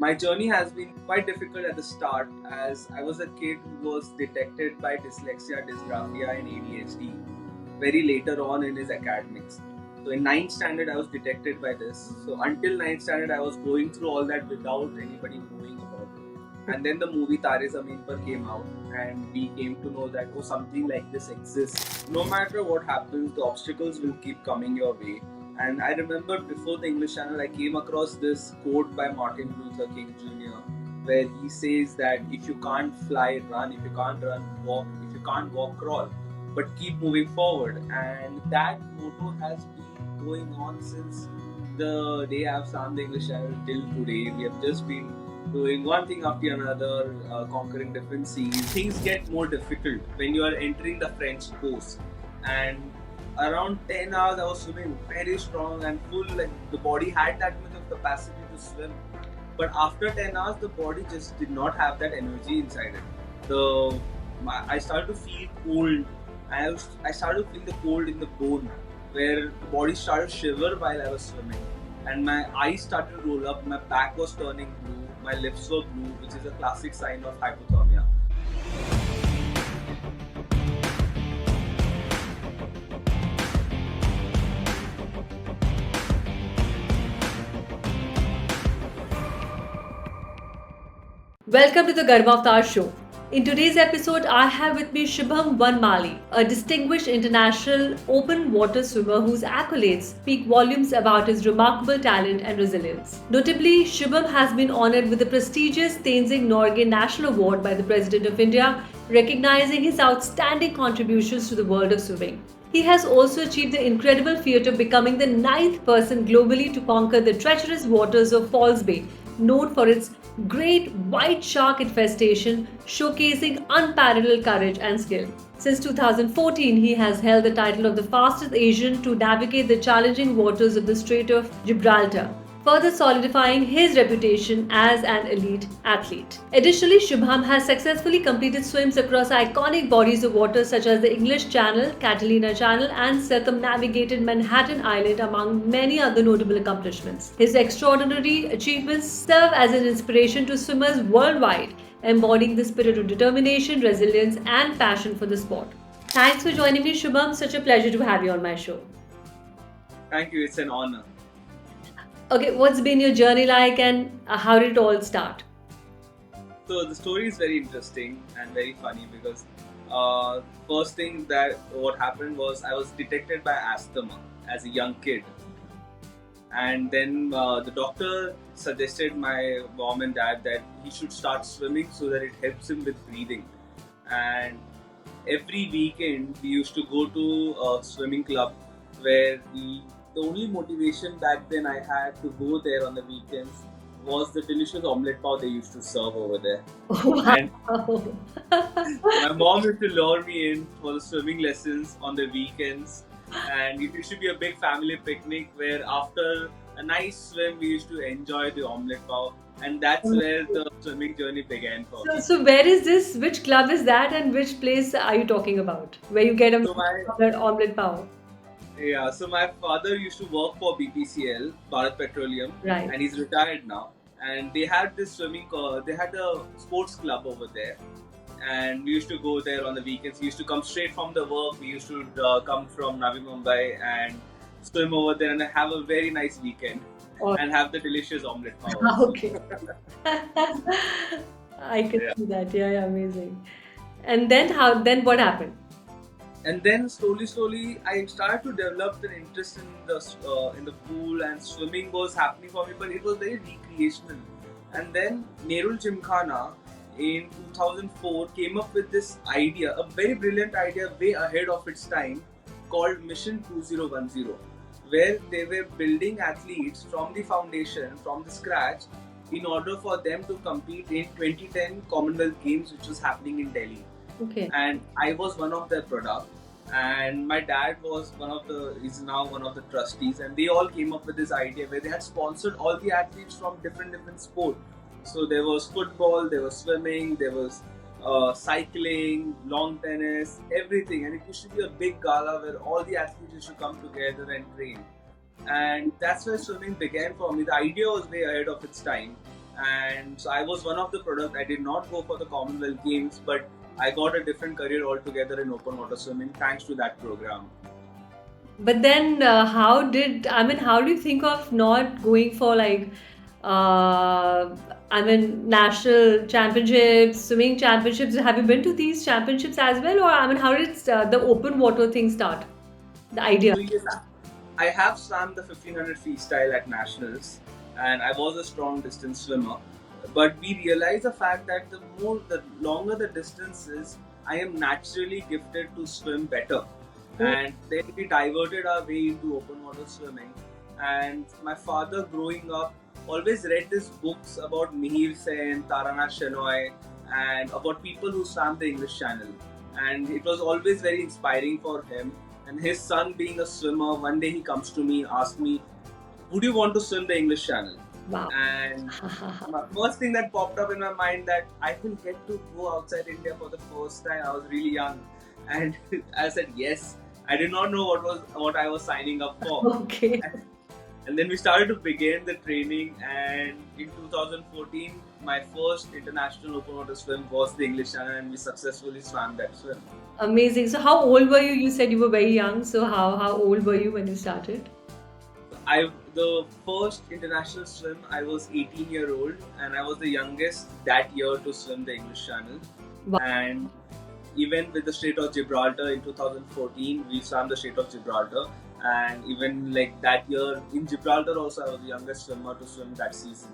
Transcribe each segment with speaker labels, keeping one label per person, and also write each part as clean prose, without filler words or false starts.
Speaker 1: My journey has been quite difficult at the start as I was a kid who was detected by dyslexia, dysgraphia, and ADHD very later on in his academics. So in ninth standard, I was detected by this. So until ninth standard, I was going through all that without anybody knowing about it. And then the movie Tare Zameen Par came out, and we came to know that something like this exists. No matter what happens, the obstacles will keep coming your way. And I remember before the English Channel, I came across this quote by Martin Luther King Jr., where he says that if you can't fly, run. If you can't run, walk. If you can't walk, crawl. But keep moving forward. And that motto has been going on since the day I've started the English Channel till today. We have just been doing one thing after another, conquering different seas. Things get more difficult when you are entering the French coast. And around 10 hours I was swimming very strong and full, like the body had that much of capacity to swim, but after 10 hours the body just did not have that energy inside it. I started to feel cold. I started to feel the cold in the bone where the body started to shiver while I was swimming, and my eyes started to roll up, my back was turning blue, my lips were blue, which is a classic sign of hypothermia.
Speaker 2: Welcome to the Garmavtar Show. In today's episode, I have with me Shubham Vanmali, a distinguished international open water swimmer whose accolades speak volumes about his remarkable talent and resilience. Notably, Shubham has been honored with the prestigious Tenzing Norgay National Award by the President of India, recognizing his outstanding contributions to the world of swimming. He has also achieved the incredible feat of becoming the ninth person globally to conquer the treacherous waters of Falls Bay, known for its great white shark infestation, showcasing unparalleled courage and skill. Since 2014, he has held the title of the fastest Asian to navigate the challenging waters of the Strait of Gibraltar, further solidifying his reputation as an elite athlete. Additionally, Shubham has successfully completed swims across iconic bodies of water such as the English Channel, Catalina Channel, and circumnavigated Manhattan Island, among many other notable accomplishments. His extraordinary achievements serve as an inspiration to swimmers worldwide, embodying the spirit of determination, resilience, and passion for the sport. Thanks for joining me, Shubham. Such a pleasure to have you on my show.
Speaker 1: Thank you, it's an honor.
Speaker 2: Okay, what's been your journey like and how did it all start?
Speaker 1: So the story is very interesting and very funny because first thing that what happened was I was detected by asthma as a young kid, and then the doctor suggested my mom and dad that he should start swimming so that it helps him with breathing. And every weekend we used to go to a swimming club where the only motivation back then I had to go there on the weekends was the delicious omelette pav they used to serve over there. And
Speaker 2: Wow.
Speaker 1: my mom used to lure me in for the swimming lessons on the weekends, and it used to be a big family picnic where after a nice swim we used to enjoy the omelette pav, and that's where the swimming journey began for me.
Speaker 2: So where is this? Which club is that, and which place are you talking about? Where you get a
Speaker 1: So my
Speaker 2: omelette pav?
Speaker 1: so my father used to work for BPCL, Bharat Petroleum,
Speaker 2: Right.
Speaker 1: and he's retired now. And they had this they had a sports club over there, and we used to go there on the weekends. We used to come straight from the work. We used to come from Navi Mumbai and swim over there and have a very nice weekend
Speaker 2: Oh.
Speaker 1: and have the delicious omelette pav.
Speaker 2: Okay. I can
Speaker 1: Yeah.
Speaker 2: see that. Yeah, amazing. And then how? Then what happened?
Speaker 1: And then slowly, I started to develop an interest in the pool, and swimming was happening for me, but it was very recreational. And then Nerul Gymkhana in 2004 came up with this idea, a very brilliant idea, way ahead of its time, called Mission 2010, where they were building athletes from the foundation, from the scratch, in order for them to compete in 2010 Commonwealth Games, which was happening in Delhi.
Speaker 2: Okay.
Speaker 1: And I was one of their product, and my dad was is now one of the trustees, and they all came up with this idea where they had sponsored all the athletes from different sports. So there was football, there was swimming, there was cycling, lawn tennis, everything, and it used to be a big gala where all the athletes used to come together and train. And that's where swimming began for me. The idea was way ahead of its time. And so I was one of the product. I did not go for the Commonwealth Games, but I got a different career altogether in open water swimming thanks to that program.
Speaker 2: But then, how do you think of not going for like, national championships, swimming championships? Have you been to these championships as well? Or, how did the open water thing start? The idea.
Speaker 1: So yes, I have swam the 1500 freestyle at nationals, and I was a strong distance swimmer. But we realized the fact that the longer the distance is, I am naturally gifted to swim better. And then we diverted our way into open water swimming. And my father, growing up, always read these books about Mihir Sen, Tarana Shenoy, and about people who swam the English Channel. And it was always very inspiring for him. And his son, being a swimmer, one day he comes to me, asked me, "Would you want to swim the English Channel?"
Speaker 2: Wow.
Speaker 1: And my first thing that popped up in my mind that I will get to go outside India for the first time. I was really young, and I said yes. I did not know what I was signing up for.
Speaker 2: Okay.
Speaker 1: And then we started to begin the training, and in 2014, my first international open water swim was the English Channel, and we successfully swam that swim.
Speaker 2: Amazing. So, how old were you? You said you were very young. So, how old were you when you started?
Speaker 1: The first international swim, I was 18-year-old, and I was the youngest that year to swim the English Channel.
Speaker 2: Wow.
Speaker 1: And even with the Strait of Gibraltar in 2014, we swam the Strait of Gibraltar. And even like that year in Gibraltar also, I was the youngest swimmer to swim that season.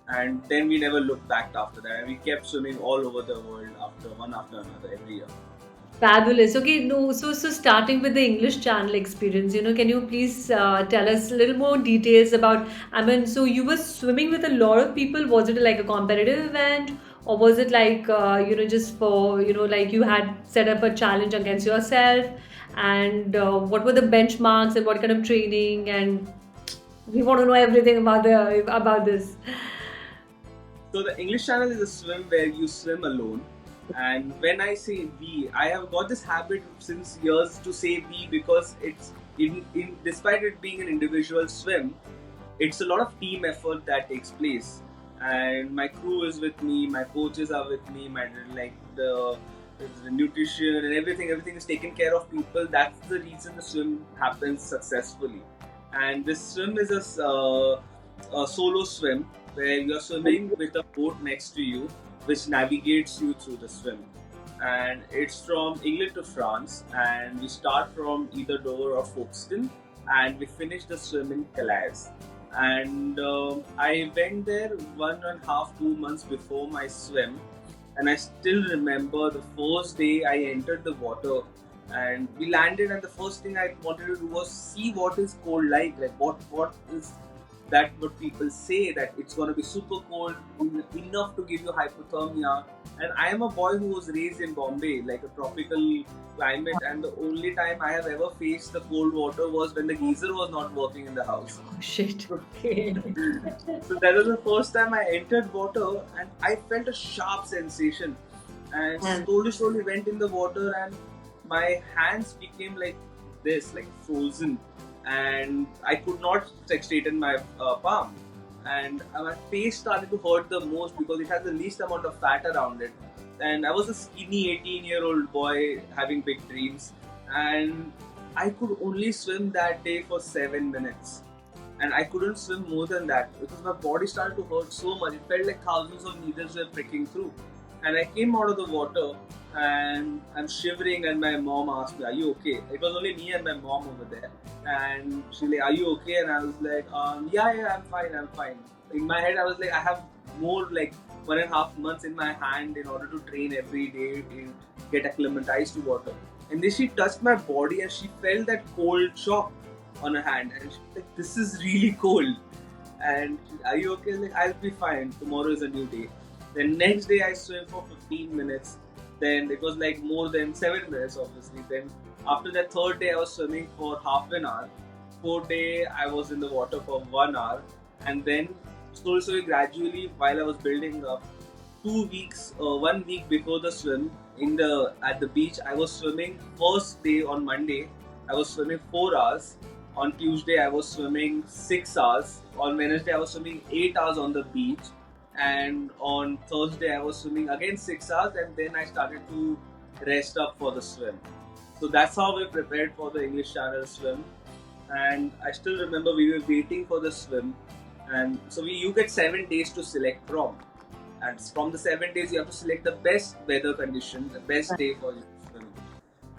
Speaker 1: And then we never looked back after that. And we kept swimming all over the world one after another every year.
Speaker 2: Fabulous. Okay, no, so starting with the English Channel experience, can you please tell us a little more details about, so you were swimming with a lot of people. Was it like a competitive event, or was it like, just for, like you had set up a challenge against yourself? And what were the benchmarks and what kind of training? And we want to know everything about this.
Speaker 1: So the English Channel is a swim where you swim alone. And when I say we, I have got this habit since years to say we because it's despite it being an individual swim, it's a lot of team effort that takes place. And my crew is with me, my coaches are with me, the nutrition and everything is taken care of people. That's the reason the swim happens successfully. And this swim is a solo swim where you're swimming with a boat next to you, which navigates you through the swim. And it's from England to France, and we start from either Dover or Folkestone, and we finish the swim in Calais. And I went there 1.5 to 2 months before my swim, and I still remember the first day I entered the water, and we landed, and the first thing I wanted to do was see what is cold like what is that what people say that it's going to be super cold enough to give you hypothermia. And I am a boy who was raised in Bombay, like a tropical climate, and the only time I have ever faced the cold water was when the geyser was not working in the house.
Speaker 2: Oh shit. Okay.
Speaker 1: So that was the first time I entered water, and I felt a sharp sensation, and slowly went in the water, and my hands became like this, like frozen, and I could not straighten my palm, and my face started to hurt the most because it has the least amount of fat around it. And I was a skinny 18-year-old boy having big dreams, and I could only swim that day for 7 minutes, and I couldn't swim more than that because my body started to hurt so much. It felt like thousands of needles were pricking through, and I came out of the water and I'm shivering, and my mom asked me, "Are you okay?" It was only me and my mom over there, and she's like, "Are you okay?" And I was like, yeah, I'm fine. In my head, I was like, I have more like 1.5 months in my hand in order to train every day and get acclimatized to water. And then she touched my body and she felt that cold shock on her hand, and she's like, "This is really cold." And "Are you okay?" Like, "I'll be fine. Tomorrow is a new day." Then next day I swam for 15 minutes. Then it was like more than 7 minutes, obviously. Then after that third day, I was swimming for half an hour. Fourth day, I was in the water for 1 hour. And then slowly, gradually, while I was building up, 1 week before the swim, at the beach, I was swimming. First day on Monday, I was swimming 4 hours. On Tuesday, I was swimming 6 hours. On Wednesday, I was swimming 8 hours on the beach. And on Thursday I was swimming again 6 hours, and then I started to rest up for the swim. So that's how we prepared for the English Channel swim. And I still remember we were waiting for the swim, and so you get 7 days to select from, and from the 7 days you have to select the best weather condition, the best day for you to swim.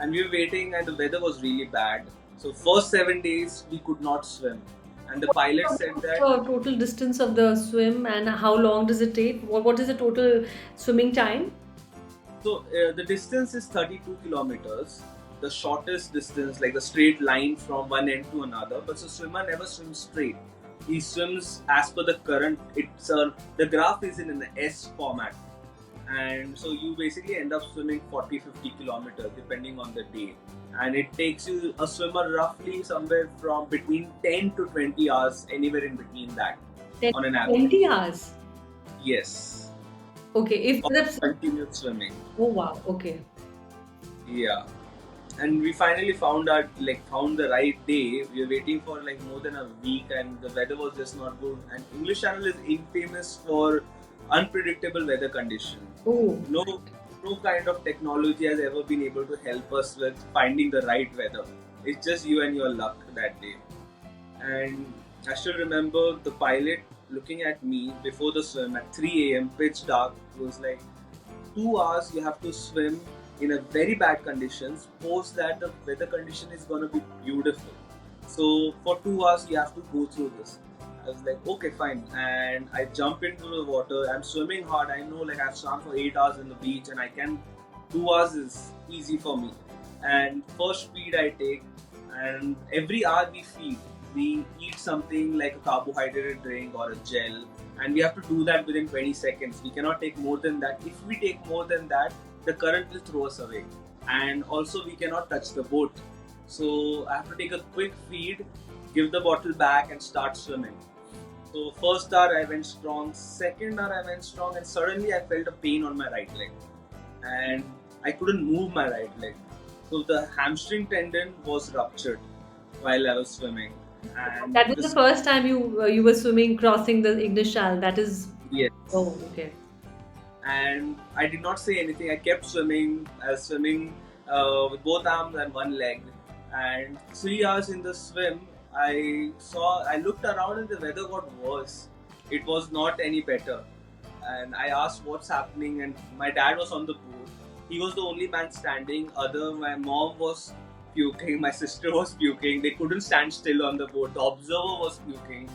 Speaker 1: And we were waiting, and the weather was really bad. So first 7 days we could not swim, and the pilot said
Speaker 2: What's
Speaker 1: that.
Speaker 2: the total distance of the swim and how long does it take? What is the total swimming time?
Speaker 1: So the distance is 32 kilometers, the shortest distance, like the straight line from one end to another. But the swimmer never swims straight. He swims as per the current. The graph is in an S format, and so you basically end up swimming 40-50 kilometers depending on the day. And it takes you a swimmer roughly somewhere from between 10 to 20 hours, anywhere in between that,
Speaker 2: 10,
Speaker 1: on an average.
Speaker 2: 20 hours.
Speaker 1: Yes,
Speaker 2: Okay, if
Speaker 1: of
Speaker 2: that's
Speaker 1: continuous swimming.
Speaker 2: oh wow, okay.
Speaker 1: Yeah. And we finally found the right day. We were waiting for like more than a week, and the weather was just not good. And English Channel is infamous for unpredictable weather conditions.
Speaker 2: Oh,
Speaker 1: No kind of technology has ever been able to help us with finding the right weather. It's just you and your luck that day. And I still remember the pilot looking at me before the swim at 3 a.m. pitch dark. It was like, 2 hours you have to swim in a very bad conditions. Post that, the weather condition is gonna be beautiful. So for 2 hours you have to go through this. I was like, okay, fine. And I jump into the water. I'm swimming hard. I know, like, I've swum for 8 hours in the beach, and I can. 2 hours is easy for me. And first feed I take, and every hour we eat something like a carbohydrated drink or a gel, and we have to do that within 20 seconds. We cannot take more than that. If we take more than that, the current will throw us away, and also we cannot touch the boat. So I have to take a quick feed, give the bottle back, and start swimming. So first hour I went strong, second hour I went strong, and suddenly I felt a pain on my right leg, and I couldn't move my right leg. So the hamstring tendon was ruptured while I was swimming, and
Speaker 2: that was the
Speaker 1: this.
Speaker 2: first time you were swimming crossing the English Channel. That is
Speaker 1: Yes.
Speaker 2: oh okay.
Speaker 1: And I did not say anything. I kept swimming. I was swimming with both arms and one leg. And 3 hours in the swim, I looked around and the weather got worse. It was not any better. And I asked what's happening, and my dad was on the boat. He was the only man standing. My mom was puking, my sister was puking. They couldn't stand still on the boat. The observer was puking,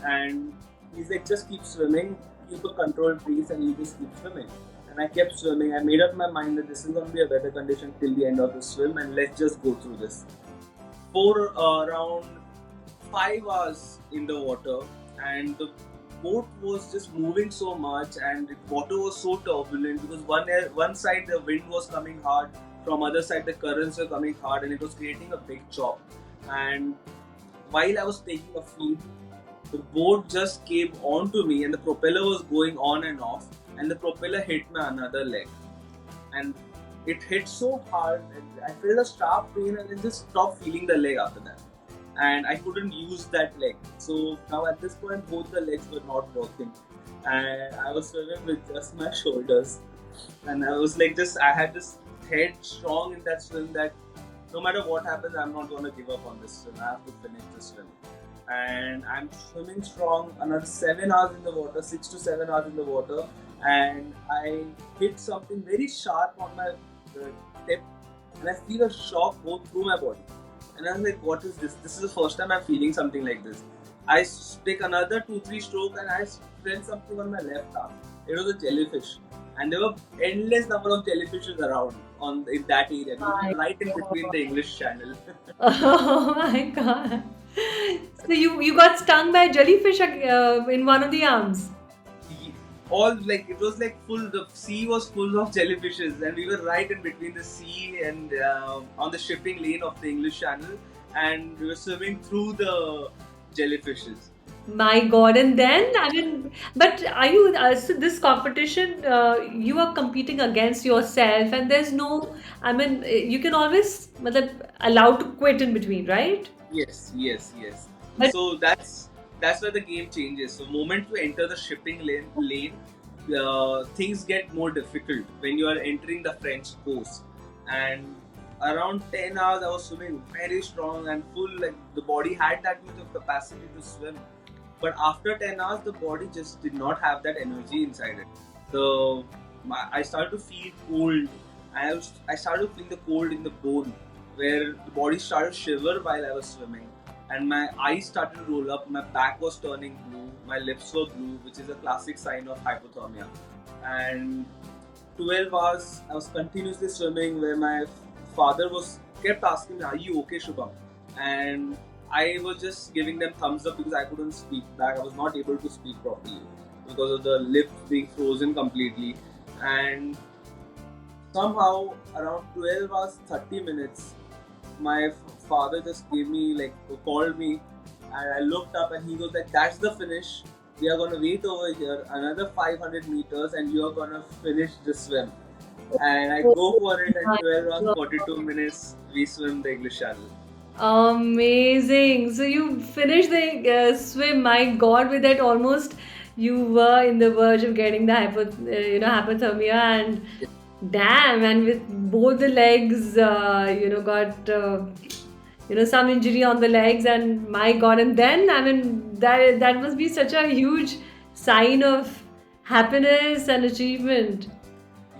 Speaker 1: and he's like, just keep swimming, keep a controlled pace, and you just keep swimming. And I kept swimming. I made up my mind that this is going to be a weather condition till the end of the swim, and let's just go through this. For around 5 hours in the water, and the boat was just moving so much, and the water was so turbulent because one side the wind was coming hard, from other side the currents were coming hard, and it was creating a big chop. And while I was taking a feed, the boat just came onto me, and the propeller was going on and off, and the propeller hit my another leg, and it hit so hard, and I felt a sharp pain, and then just stopped feeling the leg after that. And I couldn't use that leg. So now at this point, both the legs were not working, and I was swimming with just my shoulders. And I was like, I had this head strong in that swim that no matter what happens, I'm not going to give up on this swim. I have to finish this swim. And I'm swimming strong another 7 hours in the water, 6 to 7 hours in the water, and I hit something very sharp on my tip, and I feel a shock go through my body. And I was like, what is this? This is the first time I'm feeling something like this. I take another 2-3 strokes, and I felt something on my left arm. It was a jellyfish, and there were endless number of jellyfishes around in that area, right in between the English Channel.
Speaker 2: Oh my god. So you got stung by a jellyfish in one of the arms.
Speaker 1: All like it was like full. The sea was full of jellyfishes, and we were right in between the sea and on the shipping lane of the English Channel, and we were swimming through the jellyfishes.
Speaker 2: My God, and then I mean, but are you so this competition? You are competing against yourself, and there's no. I mean, you can always, allowed to quit in between, right?
Speaker 1: Yes, yes, yes.
Speaker 2: But
Speaker 1: So that's that's where the game changes. So, moment you enter the shipping lane, things get more difficult when you are entering the French coast. And around 10 hours, I was swimming very strong and full. Like the body had that much of capacity to swim, but after 10 hours, the body just did not have that energy inside it. So I started to feel cold. I started to feel the cold in the bone, where the body started to shiver while I was swimming, and my eyes started to roll up. My back was turning blue. My lips were blue, which is a classic sign of hypothermia. And 12 hours I was continuously swimming, where my father was kept asking me, "Are you okay, Shubham?" And I was just giving them thumbs up because I couldn't speak back. I was not able to speak properly because of the lips being frozen completely. And somehow around 12 hours 30 minutes, my father just gave me like called me, and I looked up and he goes like, "That's the finish. We are gonna wait over here another 500 meters and you are gonna finish the swim." And I go for it, and
Speaker 2: My
Speaker 1: 12 hours
Speaker 2: God.
Speaker 1: 42 minutes we swim the English Channel.
Speaker 2: Amazing. So you finished the swim. My God, with that almost you were in the verge of getting the hypothermia, and damn, and with both the legs, got some injury on the legs, and my God, and then I mean that must be such a huge sign of happiness and achievement.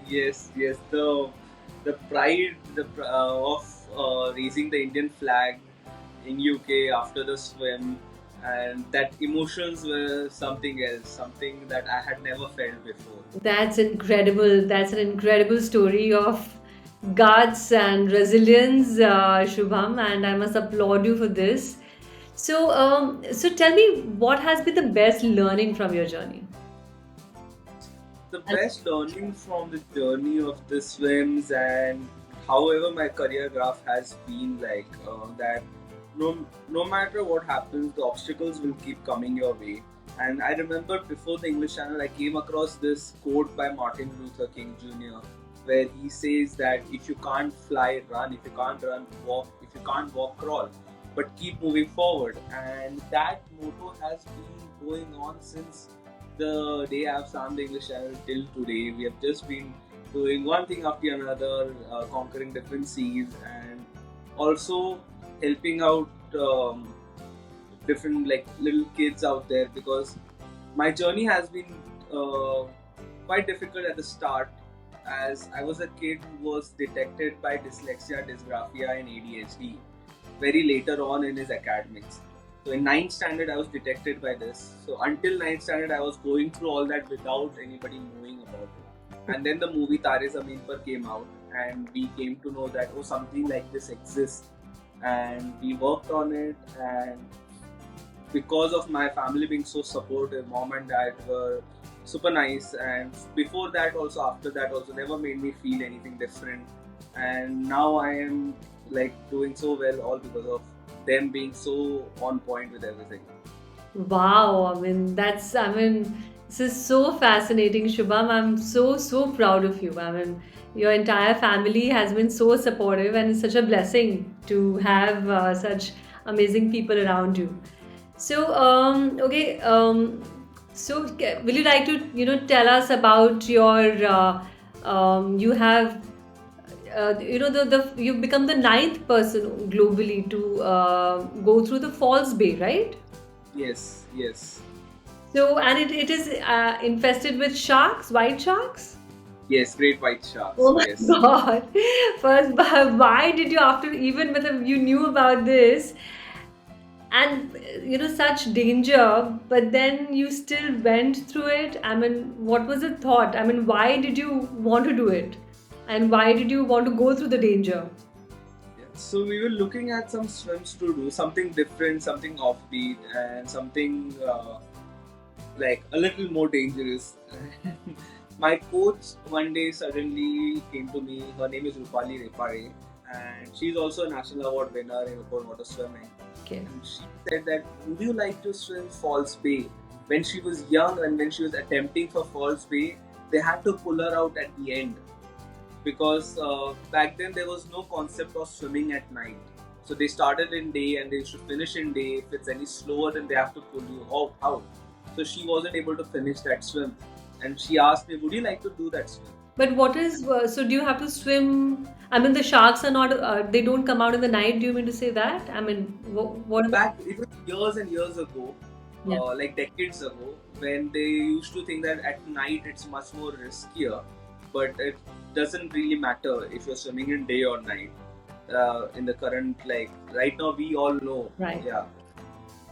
Speaker 1: Yes, yes. The pride of raising the Indian flag in UK after the swim, and that emotions were something else, something that I had never felt before.
Speaker 2: That's incredible. That's an incredible story of guts and resilience, Shubham, and I must applaud you for this. So tell me, what has been the best learning from your journey?
Speaker 1: The best learning from the journey of the swims, and however my career graph has been like that, no matter what happens, the obstacles will keep coming your way. And I remember before the English Channel, I came across this quote by Martin Luther King Jr., where he says that if you can't fly, run. If you can't run, walk. If you can't walk, crawl. But keep moving forward. And that motto has been going on since the day I've started the English Channel till today. We have just been doing one thing after another, conquering different seas, and also helping out different like little kids out there, because my journey has been uh, quite difficult at the start, as I was a kid who was detected by dyslexia, dysgraphia, and ADHD very later on in his academics. So in ninth standard, I was detected by this. So until ninth standard, I was going through all that without anybody knowing about it. And then the movie Tare Zameen Par came out, and we came to know that something like this exists, and we worked on it. And because of my family being so supportive, mom and dad were super nice, and before that also, after that also, never made me feel anything different. And now I am like doing so well, all because of them being so on point with everything.
Speaker 2: Wow, this is so fascinating, Shubham. I'm so proud of you. I mean, your entire family has been so supportive, and it's such a blessing to have such amazing people around you. Will you like to, tell us about your, you have, you've become the ninth person globally to go through the Falls Bay, right?
Speaker 1: Yes, yes,
Speaker 2: So, and it is infested with sharks, white sharks?
Speaker 1: yes, great white
Speaker 2: Oh
Speaker 1: sharks.
Speaker 2: my
Speaker 1: Yes.
Speaker 2: God. First, why did you, after even when you knew about this and such danger, but then you still went through it? I mean, what was the thought? I mean, why did you want to do it? And why did you want to go through the danger?
Speaker 1: Yeah. So we were looking at some swims to do something different, something offbeat, and something like a little more dangerous. My coach one day suddenly came to me. Her name is Rupali Repare, and she's also a national award winner in open water swimming.
Speaker 2: Okay.
Speaker 1: And she said that, would you like to swim Falls Bay? When she was young and when she was attempting for Falls Bay, they had to pull her out at the end, because back then there was no concept of swimming at night. So they started in day and they should finish in day. If it's any slower, then they have to pull you out. So she wasn't able to finish that swim, and she asked me, "Would you like to do that swim?"
Speaker 2: But what is so? Do you have to swim? I mean, the sharks are not. They don't come out in the night. Do you mean to say that? I mean, what are the?
Speaker 1: Back it was years and years ago,
Speaker 2: Yeah.
Speaker 1: like decades ago, when they used to think that at night it's much more riskier, but it doesn't really matter if you're swimming in day or night. In the current, like right now, we all know.
Speaker 2: Right.
Speaker 1: Yeah.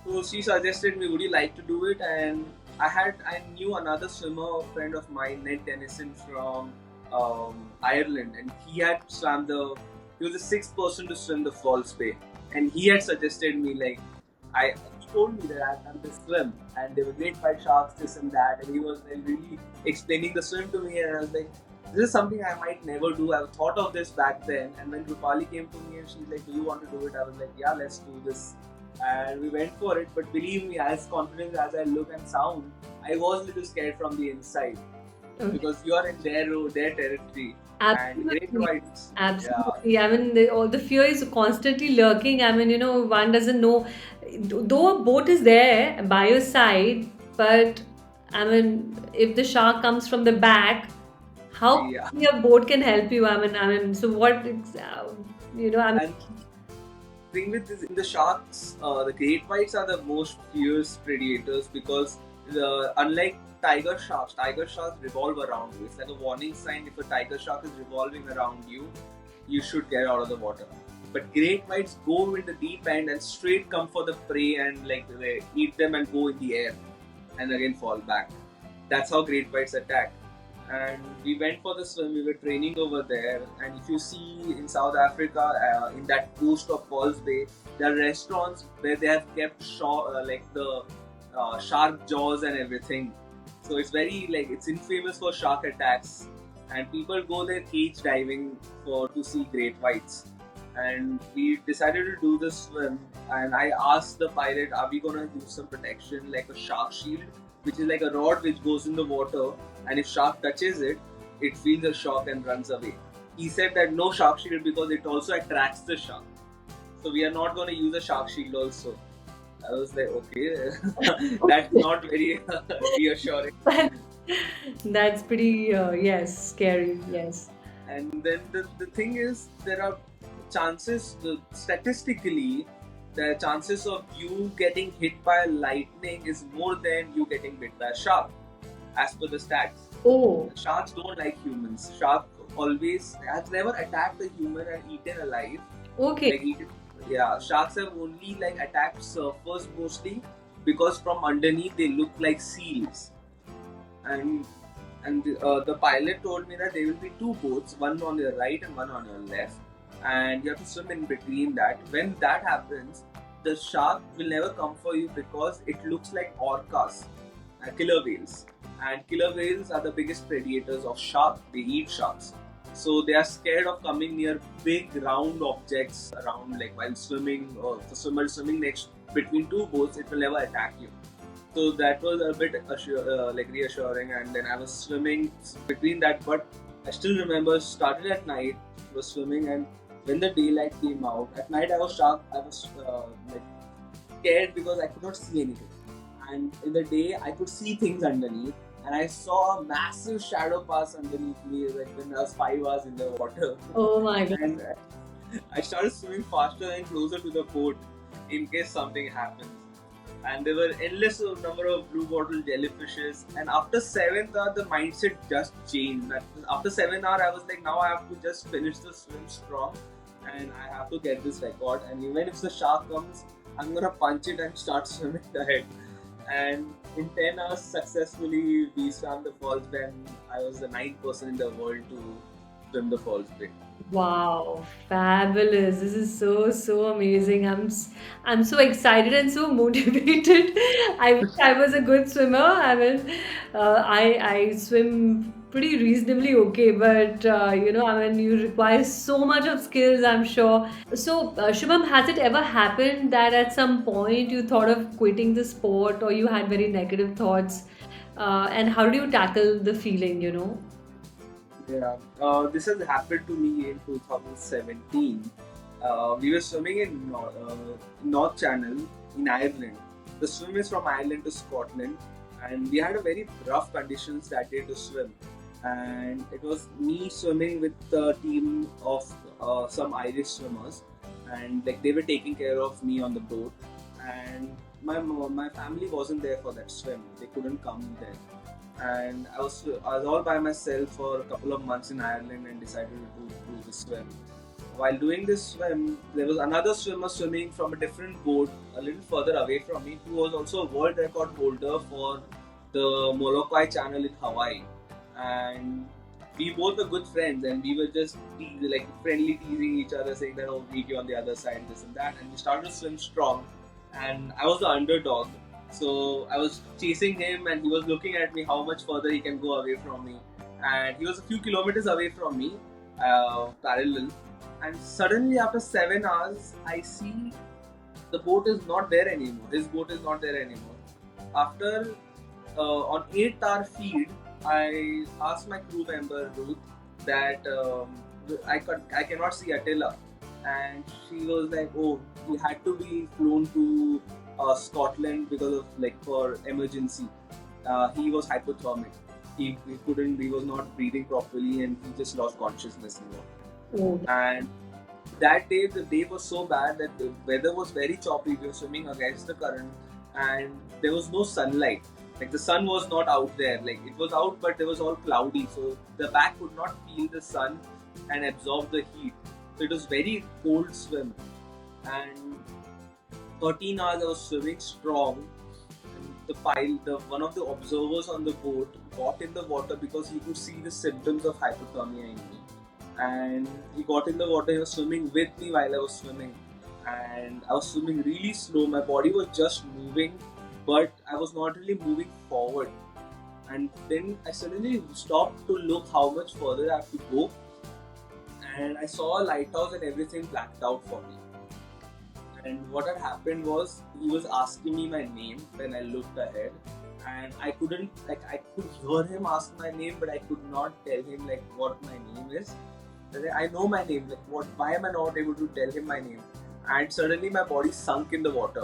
Speaker 1: So she suggested me, would you like to do it? And I knew another swimmer, friend of mine, Ned Dennison from Ireland, and he was the sixth person to swim the Falls Bay, and he had suggested me he told me that I've done this swim, and there were great white sharks, this and that, and he was really explaining the swim to me, and I was like, this is something I might never do. I thought of this back then, and when Rupali came to me and she's like, do you want to do it? I was like, yeah, let's do this. And we went for it, but believe me, as confident as I look and sound, I was a little scared from the inside because you are in their territory. And great
Speaker 2: Absolutely.
Speaker 1: whites.
Speaker 2: Absolutely.
Speaker 1: Yeah.
Speaker 2: I mean, all the fear is constantly lurking. I mean, one doesn't know. Though a boat is there by your side, but I mean, if the shark comes from the back, how
Speaker 1: Yeah.
Speaker 2: a boat can help you? So what, I mean,
Speaker 1: And thing with this, in the sharks, the great whites are the most fierce predators because unlike tiger sharks revolve around you. It's like a warning sign. If a tiger shark is revolving around you, you should get out of the water. But great whites go in the deep end and straight come for the prey and like they eat them and go in the air and again fall back. That's how great whites attack. And we went for the swim. We were training over there, and if you see in South Africa, in that coast of Falls Bay, there are restaurants where they have kept shark jaws and everything. So it's very it's infamous for shark attacks, and people go there cage diving to see great whites. And we decided to do this swim, and I asked the pilot, "Are we gonna use some protection like a shark shield, which is like a rod which goes in the water, and if shark touches it, it feels a shock and runs away?" He said that no shark shield because it also attracts the shark. So we are not going to use a shark shield also. I was like, okay, that's not very reassuring.
Speaker 2: that's pretty, yes, scary. Yes.
Speaker 1: And then the thing is, there are statistically, the chances of you getting hit by lightning is more than you getting bit by a shark, as per the stats.
Speaker 2: Oh,
Speaker 1: Sharks don't like humans. Shark always has never attacked a human and eaten alive.
Speaker 2: okay.
Speaker 1: Yeah, sharks have only attacked surfers mostly because from underneath they look like seals. And the pilot told me that there will be two boats, one on your right and one on your left, and you have to swim in between that. When that happens, the shark will never come for you because it looks like orcas, killer whales, and killer whales are the biggest predators of shark. They eat sharks, so they are scared of coming near big round objects around, like while swimming, or the swimmer swimming next between two boats, it will never attack you. So that was a bit reassuring. And then I was swimming between that, but I still remember started at night, was swimming, and when the daylight came out at night, I was scared because I could not see anything, and in the day I could see things underneath, and I saw a massive shadow pass underneath me when I was 5 hours in the water.
Speaker 2: Oh my God.
Speaker 1: And I started swimming faster and closer to the boat in case something happens. And there were endless number of blue bottle jellyfishes. And after 7th hour, the mindset just changed. After 7th hour, I was like, now I have to just finish the swim strong, and I have to get this record. And even if the shark comes, I'm gonna punch it and start swimming ahead. And in 10 hours, successfully, we swam the falls. Then I was the 9th person in the world to swim the falls bay.
Speaker 2: Wow, fabulous. This is so amazing. I'm so excited and so motivated. I wish I was a good swimmer. I mean, I swim pretty reasonably okay, but I mean, you require so much of skills, I'm sure. So, Shubham, has it ever happened that at some point you thought of quitting the sport or you had very negative thoughts? And how do you tackle the feeling?
Speaker 1: Yeah, this has happened to me in 2017. We were swimming in North Channel in Ireland. The swim is from Ireland to Scotland, and we had a very rough conditions that day to swim. And it was me swimming with a team of some Irish swimmers, and like they were taking care of me on the boat. And my family wasn't there for that swim; they couldn't come there. And I was all by myself for a couple of months in Ireland and decided to do the swim. While doing this swim, there was another swimmer swimming from a different boat a little further away from me, who was also a world record holder for the Molokai Channel in Hawaii. And we both were good friends, and we were just like friendly teasing each other, saying that, "Oh, meet you on the other side, this and that." And we started to swim strong, and I was the underdog. So I was chasing him, and he was looking at me how much further he can go away from me. And he was a few kilometers away from me, parallel. And suddenly, after 7 hours, I see the boat is not there anymore. His boat is not there anymore. After on 8 hour feed, I asked my crew member Ruth that I cannot see Attila, and she was like, "Oh, he had to be flown to Scotland because of like for emergency. He was hypothermic. He couldn't. He was not breathing properly, and he just lost consciousness."
Speaker 2: Oh.
Speaker 1: And that day, the day was so bad that the weather was very choppy. We were swimming against the current, and there was no sunlight. Like the sun was not out there. Like it was out, but it was all cloudy. So the back could not feel the sun and absorb the heat. So it was very cold swim. And 13 hours I was swimming strong. And one of the observers on the boat got in the water because he could see the symptoms of hypothermia in me. And he got in the water. He was swimming with me while I was swimming, and I was swimming really slow. My body was just moving, but I was not really moving forward. And then I suddenly stopped to look how much further I have to go, and I saw a lighthouse and everything blacked out for me. And what had happened was he was asking me my name when I looked ahead, and I couldn't I could hear him ask my name, but I could not tell him like what my name is. I know my name. Like what? Why am I not able to tell him my name? And suddenly my body sunk in the water.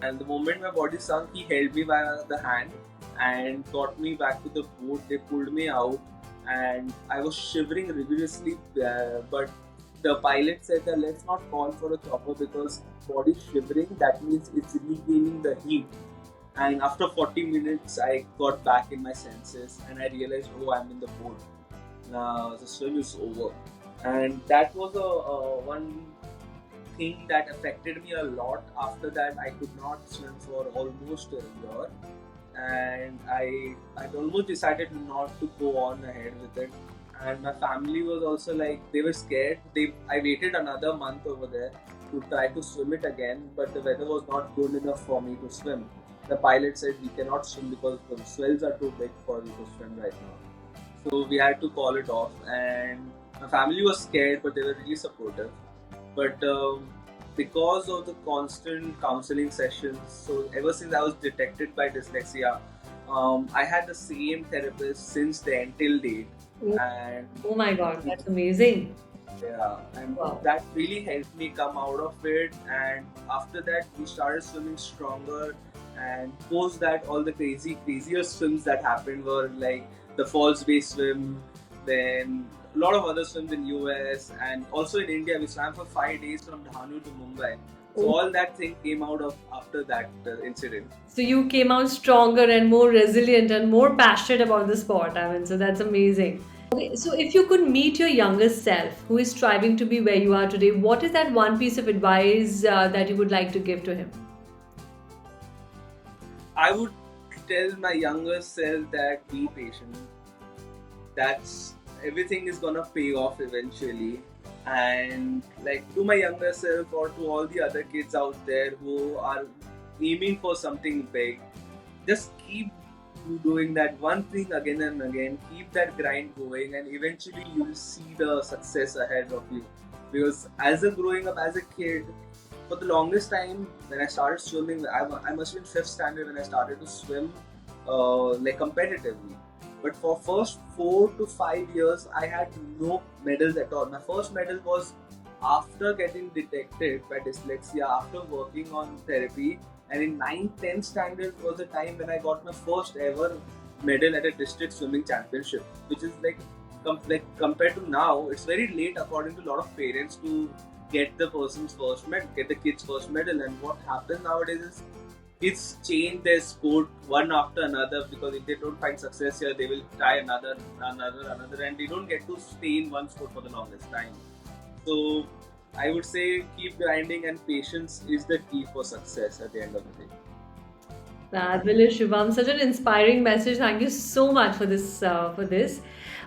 Speaker 1: And the moment my body sunk, he held me by the hand and got me back to the boat. They pulled me out, and I was shivering rigorously. But the pilot said that let's not call for a chopper because body shivering. That means it's regaining the heat. And after 40 minutes, I got back in my senses, and I realized, oh, I'm in the boat. The swim is over. And that was one thing that affected me a lot. After that, I could not swim for almost a year, and I almost decided not to go on ahead with it. And my family was also like, they were scared. I waited another month over there to try to swim it again, but the weather was not good enough for me to swim. The pilot said we cannot swim because the swells are too big for you to swim right now. So we had to call it off, and my family was scared, but they were really supportive. But because of the constant counseling sessions, so ever since I was detected by dyslexia, I had the same therapist since then till date. And
Speaker 2: oh my god, that's amazing.
Speaker 1: Yeah, and
Speaker 2: Wow.
Speaker 1: that really helped me come out of it. And after that, we started swimming stronger. And post that, all the crazier swims that happened were like the falls based swim, then a lot of other swims in US and also in India. We swam for 5 days from Dhanu to Mumbai. So all that thing came out of after that incident.
Speaker 2: So you came out stronger and more resilient and more passionate about the sport. I mean, so that's amazing. Okay, so if you could meet your younger self who is striving to be where you are today, what is that one piece of advice that you would like to give to him?
Speaker 1: I would tell my younger self that be patient. That's everything is gonna pay off eventually. And like to my younger self or to all the other kids out there who are aiming for something big, just keep doing that one thing again and again. Keep that grind going, and eventually you will see the success ahead of you. Because as a growing up as a kid, for the longest time when I started swimming, I must have been 5th standard when I started to swim like competitively. But for first 4 to 5 years, I had no medals at all. My first medal was after getting detected by dyslexia, after working on therapy, and in 9th, 10th standard was the time when I got my first ever medal at a district swimming championship, which is like compared to now, it's very late according to a lot of parents to get the person's first medal, get the kid's first medal. And what happens nowadays is kids change their sport one after another, because if they don't find success here, they will try another, and they don't get to stay in one sport for the longest time. So I would say keep grinding, and patience is the key for success at the end of the day.
Speaker 2: Fabulous, Shubham. Such an inspiring message. Thank you so much for this.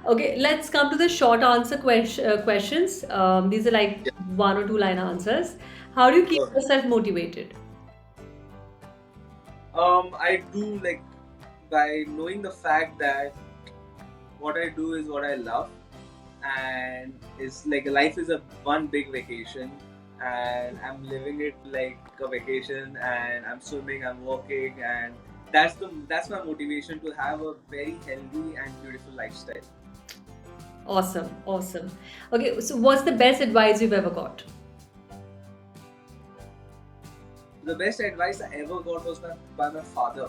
Speaker 2: Okay, let's come to the short answer questions. These are like
Speaker 1: Yeah.
Speaker 2: one or two line answers. How do you keep
Speaker 1: Alright.
Speaker 2: yourself motivated?
Speaker 1: I do like by knowing the fact that what I do is what I love, and it's like life is a one big vacation, and I'm living it like a vacation, and I'm swimming, I'm working, and that's my motivation to have a very healthy and beautiful lifestyle.
Speaker 2: Awesome, awesome. Okay, so what's the best advice you've ever got?
Speaker 1: The best advice I ever got was by my father.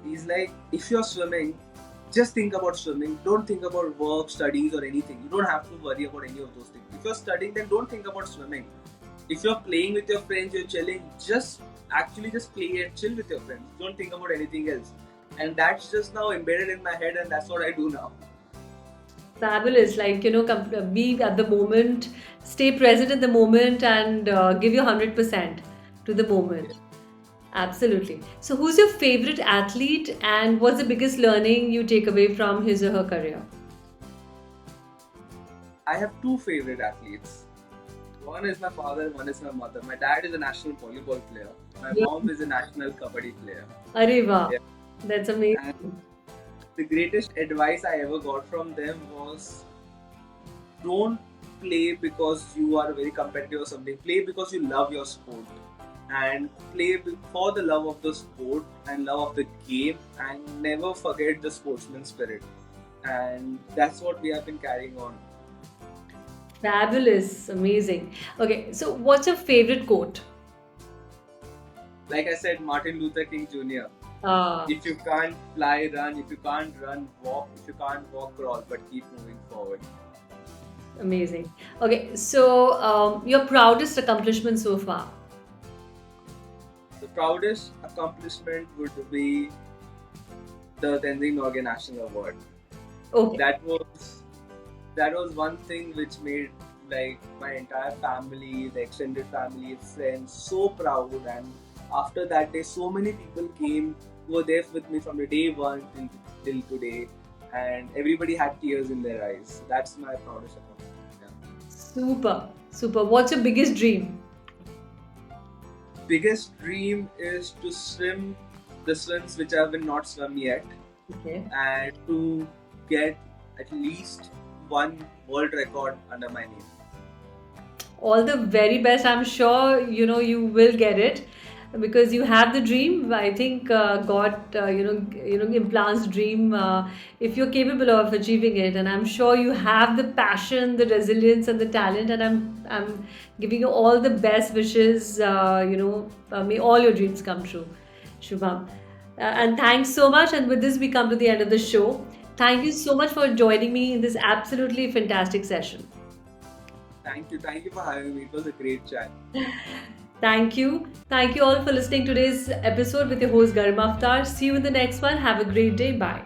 Speaker 1: He's like, if you're swimming, just think about swimming. Don't think about work, studies, or anything. You don't have to worry about any of those things. If you're studying, then don't think about swimming. If you're playing with your friends, you're chilling, just play and chill with your friends. Don't think about anything else. And that's just now embedded in my head, and that's what I do now.
Speaker 2: Fabulous. Like, be at the moment, stay present in the moment, and give your 100% to the moment. Absolutely. So, who's your favorite athlete, and what's the biggest learning you take away from his or her career?
Speaker 1: I have two favorite athletes. One is my father, one is my mother. My dad is a national volleyball player. My
Speaker 2: Yeah.
Speaker 1: mom is a national kabaddi player.
Speaker 2: Areva.
Speaker 1: Yeah.
Speaker 2: That's
Speaker 1: And
Speaker 2: amazing.
Speaker 1: the greatest advice I ever got from them was, don't play because you are very competitive or something. Play because you love your sport, and play for the love of the sport and love of the game, and never forget the sportsman spirit. And that's what we have been carrying on.
Speaker 2: Fabulous. Amazing. Okay, so what's your favorite quote?
Speaker 1: Like I said, Martin Luther King Jr.
Speaker 2: Ah,
Speaker 1: If you can't fly, run. If you can't run, walk. If you can't walk, crawl. But keep moving forward.
Speaker 2: amazing. Okay, so your proudest accomplishment so far?
Speaker 1: The proudest accomplishment would be the Tenzing Norgay National Award.
Speaker 2: Okay.
Speaker 1: That was one thing which made like my entire family, the extended family, friends so proud. And after that day, so many people came who were there with me from the day one till today, and everybody had tears in their eyes. That's my proudest accomplishment. Yeah.
Speaker 2: Super, super. What's your biggest dream?
Speaker 1: Biggest dream is to swim the swims which I have been not swum yet,
Speaker 2: Okay.
Speaker 1: and to get at least one world record under my name.
Speaker 2: All the very best. I'm sure you will get it because you have the dream. I think God, implants dream if you're capable of achieving it, and I'm sure you have the passion, the resilience, and the talent. And I'm giving you all the best wishes. May all your dreams come true, Shubham. And thanks so much. And with this, we come to the end of the show. Thank you so much for joining me in this absolutely fantastic session.
Speaker 1: Thank you for having me. It was a great chat.
Speaker 2: Thank you. Thank you all for listening to today's episode with your host Garma Aftar. See you in the next one. Have a great day. Bye.